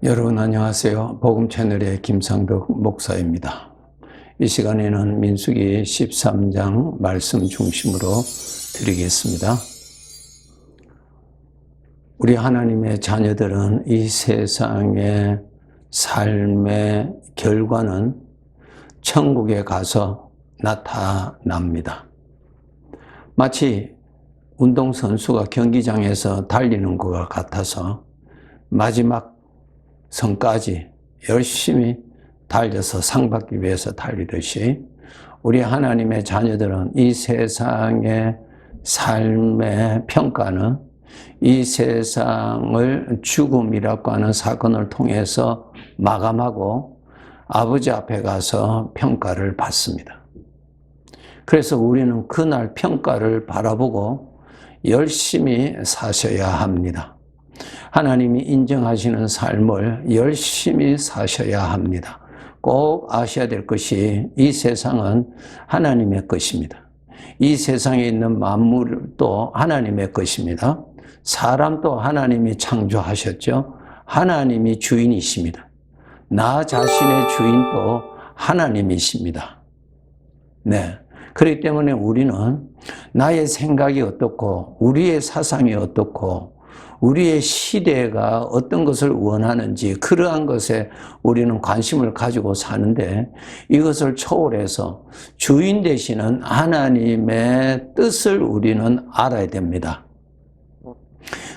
여러분 안녕하세요. 복음 채널의 김상덕 목사입니다. 이 시간에는 민수기 13장 말씀 중심으로 드리겠습니다. 우리 하나님의 자녀들은 이 세상의 삶의 결과는 천국에 가서 나타납니다. 마치 운동선수가 경기장에서 달리는 것과 같아서 마지막 성까지 열심히 달려서 상 받기 위해서 달리듯이 우리 하나님의 자녀들은 이 세상의 삶의 평가는 이 세상을 죽음이라고 하는 사건을 통해서 마감하고 아버지 앞에 가서 평가를 받습니다. 그래서 우리는 그날 평가를 바라보고 열심히 사셔야 합니다. 하나님이 인정하시는 삶을 열심히 사셔야 합니다. 꼭 아셔야 될 것이 이 세상은 하나님의 것입니다. 이 세상에 있는 만물도 하나님의 것입니다. 사람도 하나님이 창조하셨죠. 하나님이 주인이십니다. 나 자신의 주인도 하나님이십니다. 네. 그렇기 때문에 우리는 나의 생각이 어떻고 우리의 사상이 어떻고 우리의 시대가 어떤 것을 원하는지 그러한 것에 우리는 관심을 가지고 사는데 이것을 초월해서 주인 되시는 하나님의 뜻을 우리는 알아야 됩니다.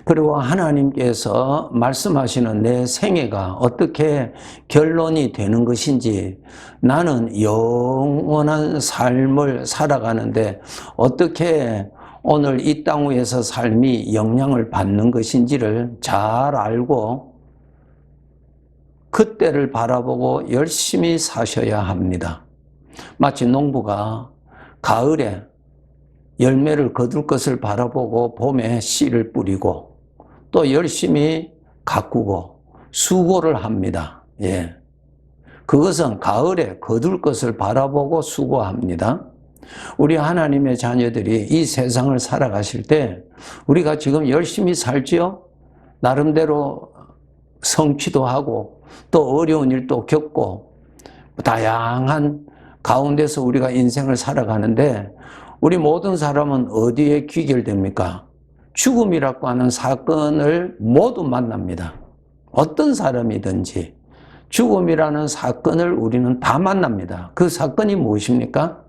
그리고 하나님께서 말씀하시는 내 생애가 어떻게 결론이 되는 것인지 나는 영원한 삶을 살아가는데 어떻게 오늘 이 땅 위에서 삶이 영향을 받는 것인지를 잘 알고 그때를 바라보고 열심히 사셔야 합니다. 마치 농부가 가을에 열매를 거둘 것을 바라보고 봄에 씨를 뿌리고 또 열심히 가꾸고 수고를 합니다. 예. 그것은 가을에 거둘 것을 바라보고 수고합니다. 우리 하나님의 자녀들이 이 세상을 살아가실 때 우리가 지금 열심히 살지요? 나름대로 성취도 하고 또 어려운 일도 겪고 다양한 가운데서 우리가 인생을 살아가는데 우리 모든 사람은 어디에 귀결됩니까? 죽음이라고 하는 사건을 모두 만납니다. 어떤 사람이든지 죽음이라는 사건을 우리는 다 만납니다. 그 사건이 무엇입니까?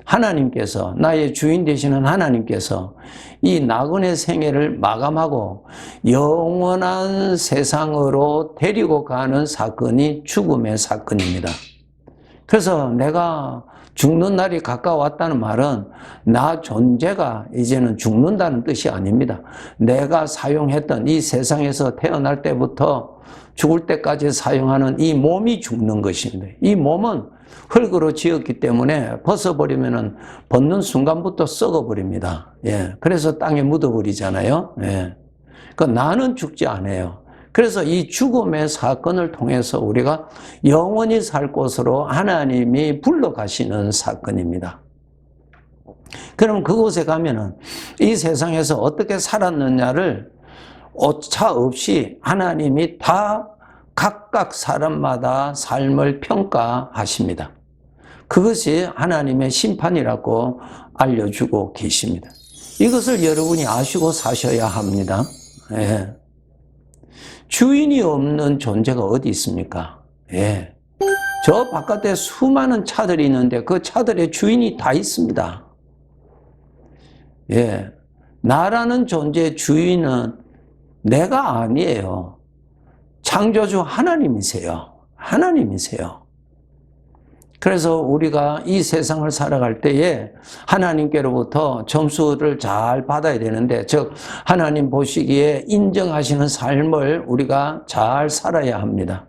하나님께서 나의 주인 되시는 하나님께서 이 나그네 생애를 마감하고 영원한 세상으로 데리고 가는 사건이 죽음의 사건입니다. 그래서 내가 죽는 날이 가까웠다는 말은 나 존재가 이제는 죽는다는 뜻이 아닙니다. 내가 사용했던 이 세상에서 태어날 때부터 죽을 때까지 사용하는 이 몸이 죽는 것입니다. 이 몸은 흙으로 지었기 때문에 벗어버리면은 벗는 순간부터 썩어버립니다. 예. 그래서 땅에 묻어버리잖아요. 예. 그 나는 죽지 않아요. 그래서 이 죽음의 사건을 통해서 우리가 영원히 살 곳으로 하나님이 불러가시는 사건입니다. 그럼 그곳에 가면은 이 세상에서 어떻게 살았느냐를 오차 없이 하나님이 다 각각 사람마다 삶을 평가하십니다. 그것이 하나님의 심판이라고 알려주고 계십니다. 이것을 여러분이 아시고 사셔야 합니다. 예. 주인이 없는 존재가 어디 있습니까? 예. 저 바깥에 수많은 차들이 있는데 그 차들의 주인이 다 있습니다. 예. 나라는 존재의 주인은 내가 아니에요. 창조주 하나님이세요. 하나님이세요. 그래서 우리가 이 세상을 살아갈 때에 하나님께로부터 점수를 잘 받아야 되는데, 즉 하나님 보시기에 인정하시는 삶을 우리가 잘 살아야 합니다.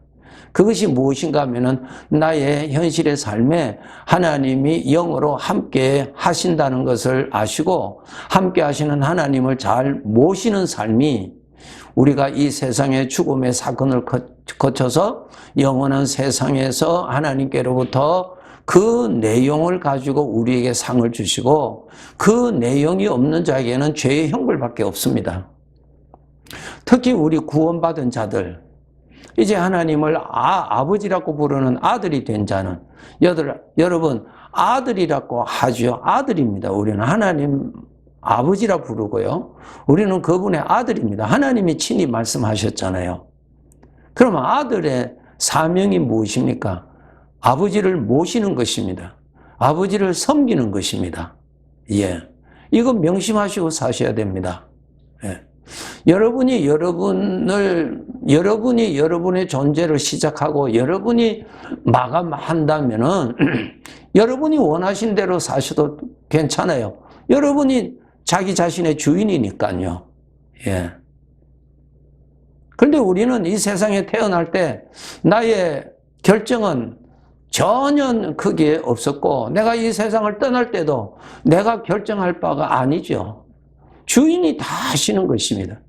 그것이 무엇인가 하면은 나의 현실의 삶에 하나님이 영으로 함께 하신다는 것을 아시고 함께 하시는 하나님을 잘 모시는 삶이 우리가 이 세상의 죽음의 사건을 거쳐서 영원한 세상에서 하나님께로부터 그 내용을 가지고 우리에게 상을 주시고 그 내용이 없는 자에게는 죄의 형벌밖에 없습니다. 특히 우리 구원받은 자들, 이제 하나님을 아버지라고 부르는 아들이 된 자는, 여러분, 아들이라고 하죠. 아들입니다. 우리는 하나님 아버지라 부르고요. 우리는 그분의 아들입니다. 하나님이 친히 말씀하셨잖아요. 그러면 아들의 사명이 무엇입니까? 아버지를 모시는 것입니다. 아버지를 섬기는 것입니다. 예. 이거 명심하시고 사셔야 됩니다. 예. 여러분이 여러분의 존재를 시작하고 여러분이 마감한다면은 여러분이 원하신 대로 사셔도 괜찮아요. 여러분이 자기 자신의 주인이니까요. 예. 그런데 우리는 이 세상에 태어날 때 나의 결정은 전혀 크게 없었고, 내가 이 세상을 떠날 때도 내가 결정할 바가 아니죠. 주인이 다 하시는 것입니다.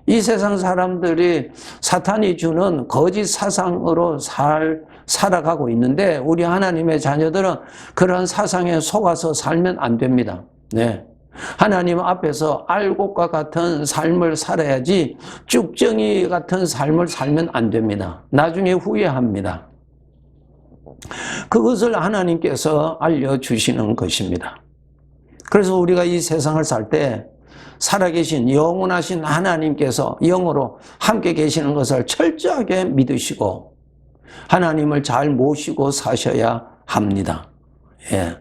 이 세상 사람들이 사탄이 주는 거짓 사상으로 살아가고 있는데, 우리 하나님의 자녀들은 그런 사상에 속아서 살면 안 됩니다. 네. 하나님 앞에서 알곡과 같은 삶을 살아야지 쭉정이 같은 삶을 살면 안 됩니다. 나중에 후회합니다. 그것을 하나님께서 알려주시는 것입니다. 그래서 우리가 이 세상을 살 때 살아계신 영원하신 하나님께서 영으로 함께 계시는 것을 철저하게 믿으시고 하나님을 잘 모시고 사셔야 합니다. 예.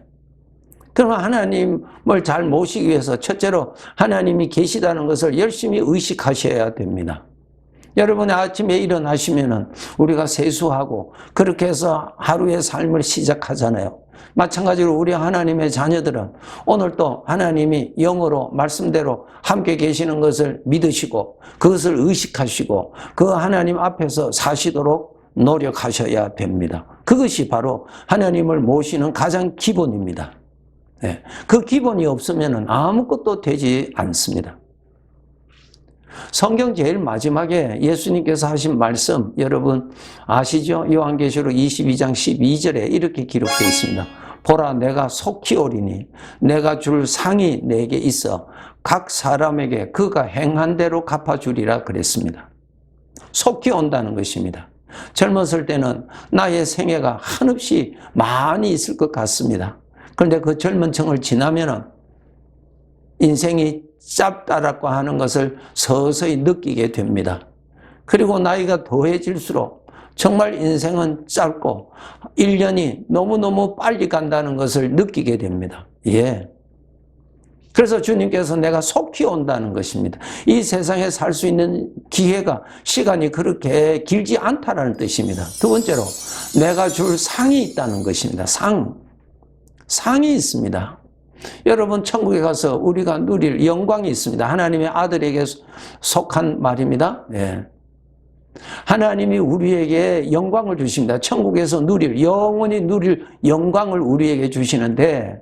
그러면 하나님을 잘 모시기 위해서 첫째로 하나님이 계시다는 것을 열심히 의식하셔야 됩니다. 여러분이 아침에 일어나시면은 우리가 세수하고 그렇게 해서 하루의 삶을 시작하잖아요. 마찬가지로 우리 하나님의 자녀들은 오늘도 하나님이 영으로 말씀대로 함께 계시는 것을 믿으시고 그것을 의식하시고 그 하나님 앞에서 사시도록 노력하셔야 됩니다. 그것이 바로 하나님을 모시는 가장 기본입니다. 네. 그 기본이 없으면 아무것도 되지 않습니다. 성경 제일 마지막에 예수님께서 하신 말씀 여러분 아시죠? 요한계시록 22장 12절에 이렇게 기록되어 있습니다. 보라 내가 속히 오리니 내가 줄 상이 내게 있어 각 사람에게 그가 행한 대로 갚아주리라 그랬습니다. 속히 온다는 것입니다. 젊었을 때는 나의 생애가 한없이 많이 있을 것 같습니다. 그런데 그 젊은 층을 지나면은 인생이 짧다라고 하는 것을 서서히 느끼게 됩니다. 그리고 나이가 더해질수록 정말 인생은 짧고 1년이 너무너무 빨리 간다는 것을 느끼게 됩니다. 예. 그래서 주님께서 내가 속히 온다는 것입니다. 이 세상에 살 수 있는 기회가 시간이 그렇게 길지 않다라는 뜻입니다. 두 번째로 내가 줄 상이 있다는 것입니다. 상이 있습니다. 여러분 천국에 가서 우리가 누릴 영광이 있습니다. 하나님의 아들에게 속한 말입니다. 네. 하나님이 우리에게 영광을 주십니다. 천국에서 영원히 누릴 영광을 우리에게 주시는데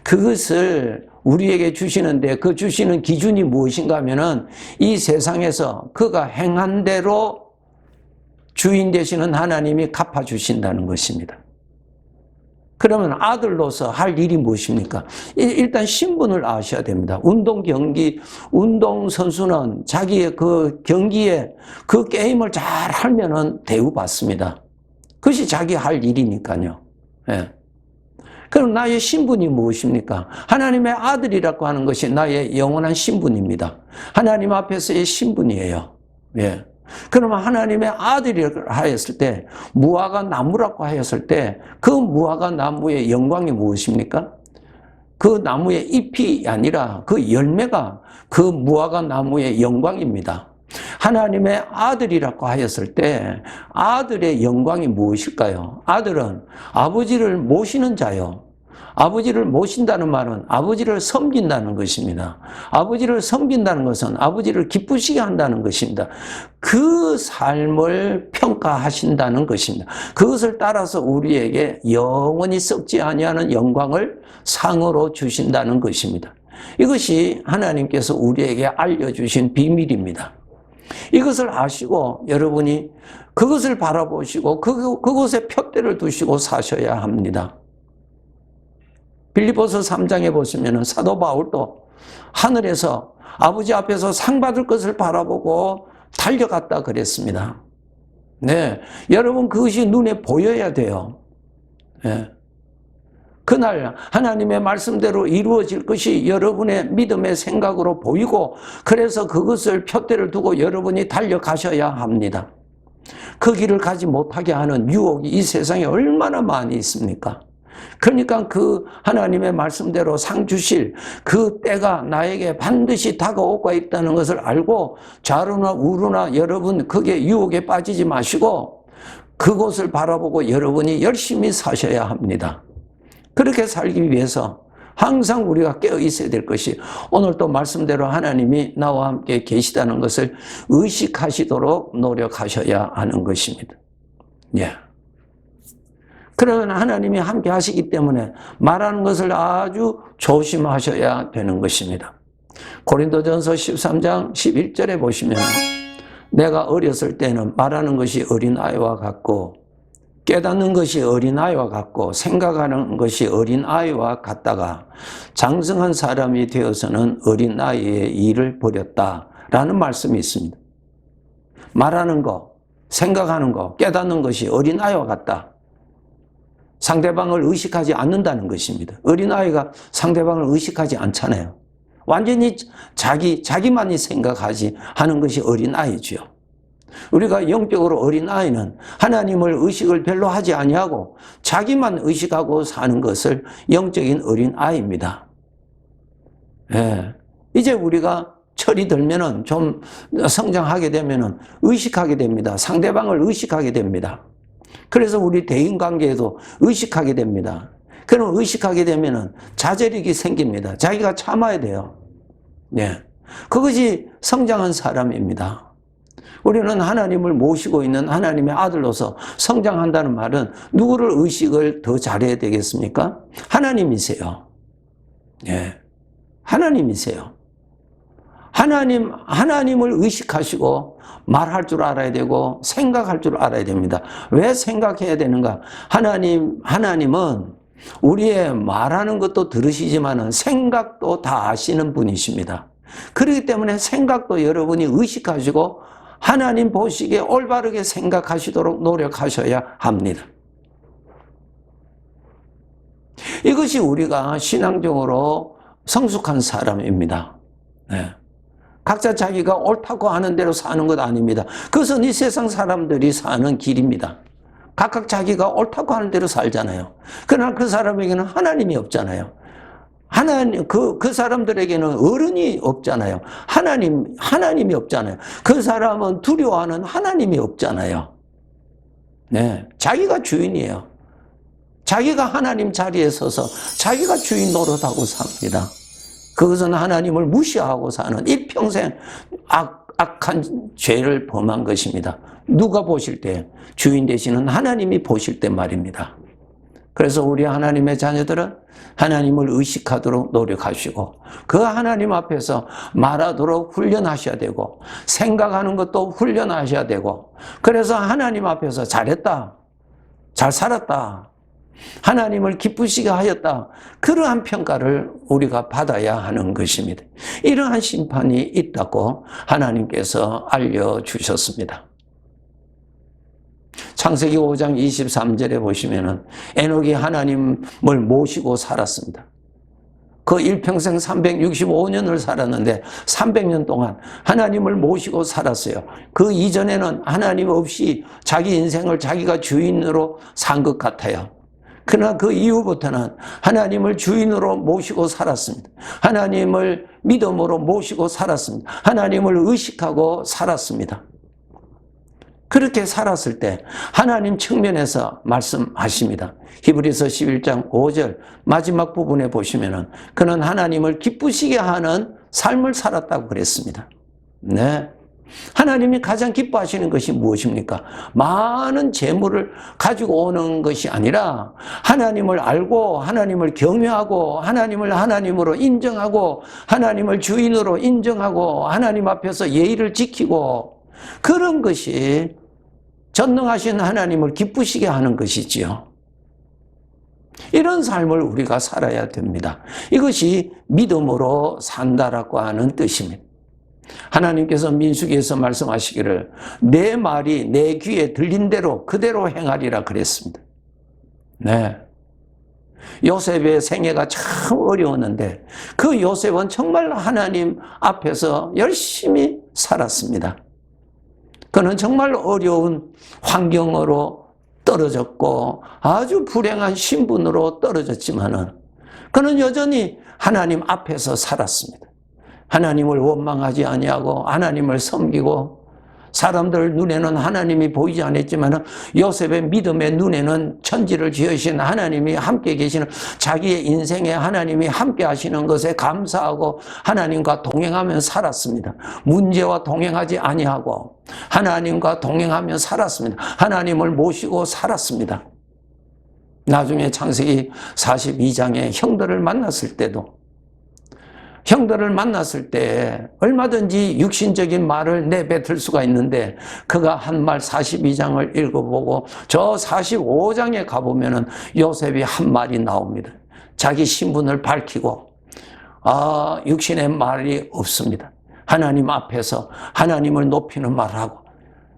그것을 우리에게 주시는데 그 주시는 기준이 무엇인가 하면은 이 세상에서 그가 행한 대로 주인 되시는 하나님이 갚아주신다는 것입니다. 그러면 아들로서 할 일이 무엇입니까? 일단 신분을 아셔야 됩니다. 운동선수는 자기의 그 경기에 그 게임을 잘 하면은 대우받습니다. 그것이 자기 할 일이니까요. 예. 그럼 나의 신분이 무엇입니까? 하나님의 아들이라고 하는 것이 나의 영원한 신분입니다. 하나님 앞에서의 신분이에요. 예. 그러면 하나님의 아들이라고 하였을 때 무화과 나무라고 하였을 때 그 무화과 나무의 영광이 무엇입니까? 그 나무의 잎이 아니라 그 열매가 그 무화과 나무의 영광입니다. 하나님의 아들이라고 하였을 때 아들의 영광이 무엇일까요? 아들은 아버지를 모시는 자요. 아버지를 모신다는 말은 아버지를 섬긴다는 것입니다. 아버지를 섬긴다는 것은 아버지를 기쁘시게 한다는 것입니다. 그 삶을 평가하신다는 것입니다. 그것을 따라서 우리에게 영원히 썩지 아니하는 영광을 상으로 주신다는 것입니다. 이것이 하나님께서 우리에게 알려주신 비밀입니다. 이것을 아시고 여러분이 그것을 바라보시고 그곳에 표대를 두시고 사셔야 합니다. 빌립보서 3장에 보시면 사도 바울도 하늘에서 아버지 앞에서 상 받을 것을 바라보고 달려갔다 그랬습니다. 네. 여러분, 그것이 눈에 보여야 돼요. 예. 그날 하나님의 말씀대로 이루어질 것이 여러분의 믿음의 생각으로 보이고, 그래서 그것을 표대를 두고 여러분이 달려가셔야 합니다. 그 길을 가지 못하게 하는 유혹이 이 세상에 얼마나 많이 있습니까? 그러니까 그 하나님의 말씀대로 상 주실 그 때가 나에게 반드시 다가오고 있다는 것을 알고 좌로나 우로나 여러분 그게 유혹에 빠지지 마시고 그곳을 바라보고 여러분이 열심히 사셔야 합니다. 그렇게 살기 위해서 항상 우리가 깨어 있어야 될 것이 오늘 또 말씀대로 하나님이 나와 함께 계시다는 것을 의식하시도록 노력하셔야 하는 것입니다. 예. 그러면 하나님이 함께 하시기 때문에 말하는 것을 아주 조심하셔야 되는 것입니다. 고린도전서 13장 11절에 보시면 내가 어렸을 때는 말하는 것이 어린아이와 같고 깨닫는 것이 어린아이와 같고 생각하는 것이 어린아이와 같다가 장성한 사람이 되어서는 어린아이의 일을 버렸다라는 말씀이 있습니다. 말하는 거, 생각하는 거, 깨닫는 것이 어린아이와 같다. 상대방을 의식하지 않는다는 것입니다. 어린아이가 상대방을 의식하지 않잖아요. 완전히 자기만이 생각하지 하는 것이 어린아이죠. 우리가 영적으로 어린아이는 하나님을 의식을 별로 하지 아니하고 자기만 의식하고 사는 것을 영적인 어린아이입니다. 예. 이제 우리가 철이 들면은 좀 성장하게 되면은 의식하게 됩니다. 상대방을 의식하게 됩니다. 그래서 우리 대인관계에도 의식하게 됩니다. 그럼 의식하게 되면은 자제력이 생깁니다. 자기가 참아야 돼요. 예. 그것이 성장한 사람입니다. 우리는 하나님을 모시고 있는 하나님의 아들로서 성장한다는 말은 누구를 의식을 더 잘해야 되겠습니까? 하나님이세요. 예. 하나님이세요. 하나님을 의식하시고 말할 줄 알아야 되고 생각할 줄 알아야 됩니다. 왜 생각해야 되는가? 하나님은 우리의 말하는 것도 들으시지만은 생각도 다 아시는 분이십니다. 그렇기 때문에 생각도 여러분이 의식하시고 하나님 보시기에 올바르게 생각하시도록 노력하셔야 합니다. 이것이 우리가 신앙적으로 성숙한 사람입니다. 네. 각자 자기가 옳다고 하는 대로 사는 것 아닙니다. 그것은 이 세상 사람들이 사는 길입니다. 각각 자기가 옳다고 하는 대로 살잖아요. 그러나 그 사람에게는 하나님이 없잖아요. 그 사람들에게는 어른이 없잖아요. 하나님이 없잖아요. 그 사람은 두려워하는 하나님이 없잖아요. 네. 자기가 주인이에요. 자기가 하나님 자리에 서서 자기가 주인 노릇하고 삽니다. 그것은 하나님을 무시하고 사는 일평생 악한 죄를 범한 것입니다. 누가 보실 때? 주인 되시는 하나님이 보실 때 말입니다. 그래서 우리 하나님의 자녀들은 하나님을 의식하도록 노력하시고 그 하나님 앞에서 말하도록 훈련하셔야 되고 생각하는 것도 훈련하셔야 되고 그래서 하나님 앞에서 잘했다, 잘 살았다, 하나님을 기쁘시게 하였다, 그러한 평가를 우리가 받아야 하는 것입니다. 이러한 심판이 있다고 하나님께서 알려주셨습니다. 창세기 5장 23절에 보시면은 에녹이 하나님을 모시고 살았습니다. 그 일평생 365년을 살았는데 300년 동안 하나님을 모시고 살았어요. 그 이전에는 하나님 없이 자기 인생을 자기가 주인으로 산 것 같아요. 그러나 그 이후부터는 하나님을 주인으로 모시고 살았습니다. 하나님을 믿음으로 모시고 살았습니다. 하나님을 의식하고 살았습니다. 그렇게 살았을 때 하나님 측면에서 말씀하십니다. 히브리서 11장 5절 마지막 부분에 보시면은 그는 하나님을 기쁘시게 하는 삶을 살았다고 그랬습니다. 네. 하나님이 가장 기뻐하시는 것이 무엇입니까? 많은 재물을 가지고 오는 것이 아니라 하나님을 알고 하나님을 경외하고 하나님을 하나님으로 인정하고 하나님을 주인으로 인정하고 하나님 앞에서 예의를 지키고 그런 것이 전능하신 하나님을 기쁘시게 하는 것이지요. 이런 삶을 우리가 살아야 됩니다. 이것이 믿음으로 산다라고 하는 뜻입니다. 하나님께서 민수기에서 말씀하시기를 내 말이 내 귀에 들린 대로 그대로 행하리라 그랬습니다. 네. 요셉의 생애가 참 어려웠는데 그 요셉은 정말 하나님 앞에서 열심히 살았습니다. 그는 정말 어려운 환경으로 떨어졌고 아주 불행한 신분으로 떨어졌지만은 그는 여전히 하나님 앞에서 살았습니다. 하나님을 원망하지 아니하고 하나님을 섬기고 사람들 눈에는 하나님이 보이지 않았지만 요셉의 믿음의 눈에는 천지를 지으신 하나님이 함께 계시는 자기의 인생에 하나님이 함께 하시는 것에 감사하고 하나님과 동행하며 살았습니다. 문제와 동행하지 아니하고 하나님과 동행하며 살았습니다. 하나님을 모시고 살았습니다. 나중에 창세기 42장에 형들을 만났을 때도 얼마든지 육신적인 말을 내뱉을 수가 있는데 그가 한 말 42장을 읽어보고 저 45장에 가보면은 요셉이 한 말이 나옵니다. 자기 신분을 밝히고 육신의 말이 없습니다. 하나님 앞에서 하나님을 높이는 말하고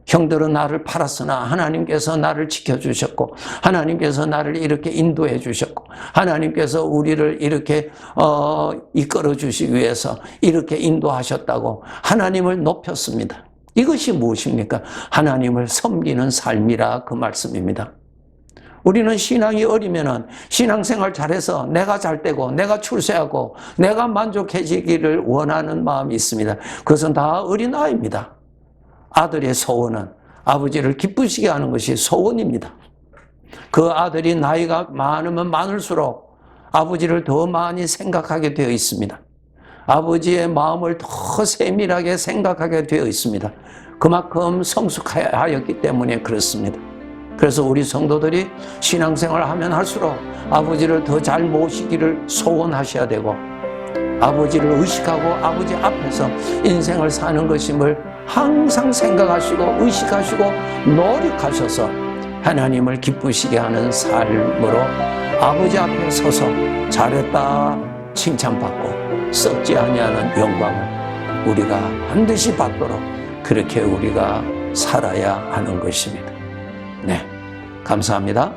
형들은 나를 팔았으나 하나님께서 나를 지켜주셨고 하나님께서 나를 이렇게 인도해 주셨고 하나님께서 우리를 이렇게 이끌어 주시기 위해서 이렇게 인도하셨다고 하나님을 높였습니다. 이것이 무엇입니까? 하나님을 섬기는 삶이라 그 말씀입니다. 우리는 신앙이 어리면은 신앙생활 잘해서 내가 잘 되고 내가 출세하고 내가 만족해지기를 원하는 마음이 있습니다. 그것은 다 어린아이입니다. 아들의 소원은 아버지를 기쁘시게 하는 것이 소원입니다. 그 아들이 나이가 많으면 많을수록 아버지를 더 많이 생각하게 되어 있습니다. 아버지의 마음을 더 세밀하게 생각하게 되어 있습니다. 그만큼 성숙하였기 때문에 그렇습니다. 그래서 우리 성도들이 신앙생활을 하면 할수록 아버지를 더 잘 모시기를 소원하셔야 되고 아버지를 의식하고 아버지 앞에서 인생을 사는 것임을 항상 생각하시고 의식하시고 노력하셔서 하나님을 기쁘시게 하는 삶으로 아버지 앞에 서서 잘했다 칭찬받고 썩지 아니하는 영광을 우리가 반드시 받도록 그렇게 우리가 살아야 하는 것입니다. 네, 감사합니다.